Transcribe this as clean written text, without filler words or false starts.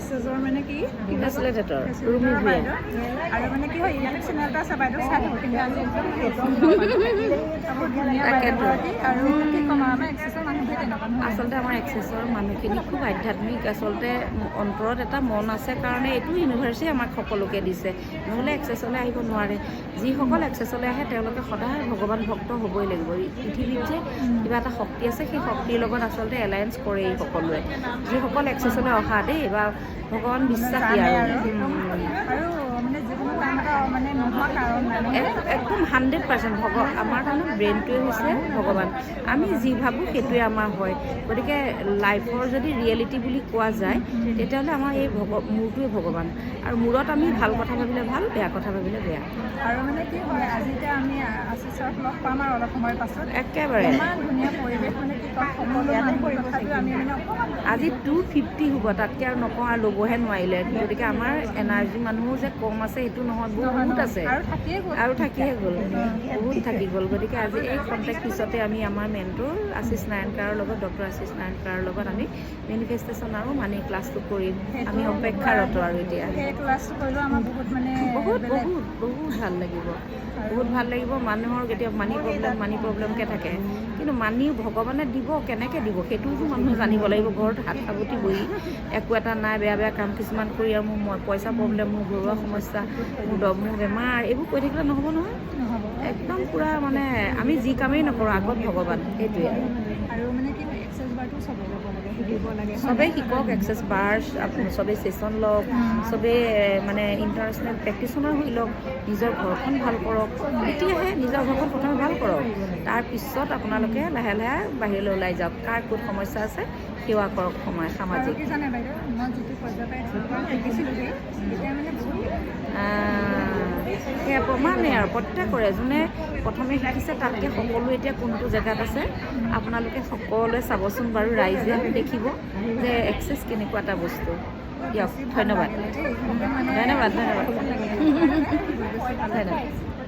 এক্সেছৰ মানে কি ফেচিলিটেটৰ ৰুমি ভূঞা আৰু মানে কি হয় ইউটিউব চেনেল এটা আছে বাইদেউ চাই থাকোঁ কিন্তু আজি একদম বহুত ধুনীয়া বাইদেউগৰাকী আৰু কি ক'ম আৰু আমাৰ এক্সেছৰ মানুহবোৰে তেনেকুৱা নহয় আচলতে আমাৰ এক্সেছৰ মানুহখিনি খুব আধ্যাত্মিক আচলতে অন্তৰত এটা মন আছে কাৰণে এইটো ইউনিভাৰ্চেই আমাক সকলোকে দিছে নহ'লে এক্সেছলৈ আহিব নোৱাৰে যিসকল এক্সেছলৈ আহে তেওঁলোকে সদায় ভগৱান ভক্ত হ'বই লাগিব পৃথিৱীত যে কিবা এটা শক্তি আছে সেই শক্তিৰ লগত আচলতে এলায়েঞ্চ কৰে এই সকলোৱে যিসকল এক্সেছলৈ অহা দেই বা ভগৱান বিশ্বাসী আৰু মানে যিকোনো কাম এটা মানে নোহোৱা কাৰণ নাই একদম 100% আমাৰ কাৰণে ব্ৰেইনটোৱে হৈছে ভগৱান আমি যি ভাবোঁ সেইটোৱে আমাৰ হয় গতিকে লাইফৰ যদি ৰিয়েলিটি বুলি কোৱা যায় তেতিয়াহ'লে আমাৰ এই মূৰটোৱে ভগৱান আৰু মূৰত আমি ভাল কথা ভাবিলে ভাল বেয়া কথা ভাবিলে বেয়া আৰু মানে কি হয় আজি এতিয়া আমি আশীষ ছাৰক লগ পাম আৰু অলপ সময়ৰ পাছত একেবাৰে ইমান ধুনীয়া পৰিৱেশ মানে কি কম সকলো মানুহৰ তথাপিও আমি মানে আজি 250 হ'ব তাতকৈ আৰু নকওঁ আৰু ল'বহে নোৱাৰিলে গতিকে আমাৰ এনাৰ্জি মানুহো যে কম আছে সেইটো নহয় বহুত আছে আৰু থাকিয়ে গ'ল বহুত থাকি গ'ল গতিকে আজি এই কণ্টেক্ট পিছতে আমি আমাৰ মেণ্টৰ আশীষ নাৰায়ণকাৰৰ লগত ডক্টৰ আশীষ নাৰায়ণকাৰৰ লগত আমি মেনিফেষ্টেশ্যন আৰু মানি ক্লাছটো কৰিম আমি অপেক্ষাৰত আৰু এতিয়া ক্লাছটো কৰিলেও আমাৰ বহুত মানে বহুত ভাল লাগিব বহুত ভাল লাগিব মানুহৰ কেতিয়াবা মানি প্ৰব্লেমকৈ থাকে কিন্তু মানি ভগৱানে দিব কেনেকৈ দিব সেইটোতো মানুহে জানিব লাগিব ঘৰত হাত সাৱটি বহি একো এটা নাই বেয়া কাম কিছুমান কৰি আৰু মোৰ পইচা প্ৰব্লেম মোৰ ঘৰুৱা সমস্যা মোৰ বেমাৰ এইবোৰ কৈ থাকিলে নহ'ব নহয় একদম পূৰা মানে আমি যি কামেই নকৰোঁ আগত ভগৱান সেইটোৱে আৰু মানে কি এক্সেছ বাৰটো চবেই ল'ব লাগে শিকিব লাগে চবেই শিকক এক্সেছ বাৰ চবেই ছেশ্যন লওক চবেই মানে ইণ্টাৰনেশ্যনেল প্ৰেক্টিচনাৰ হৈ লওক নিজৰ ঘৰখন ভাল কৰক তেতিয়াহে নিজৰ ঘৰখন প্ৰথমে ভাল কৰক তাৰপিছত আপোনালোকে লাহে লাহে বাহিৰলৈ ওলাই যাওক কাৰ ক'ত সমস্যা আছে সেৱা কৰক সামাজিক কি জানে বাইদেউ মই যিটো পৰ্যায়ৰ শিকিছিলোঁ তেতিয়া মানে সেয়া প্ৰমাণেই আৰু প্ৰত্যেকৰে যোনে প্ৰথমে শিকিছে তাতকৈ সকলো এতিয়া কোনটো জেগাত আছে আপোনালোকে সকলোৱে চাবচোন বাৰু ৰাইজে দেখিব যে এক্সেছ কেনেকুৱা এটা বস্তু দিয়ক ধন্যবাদ ধন্যবাদ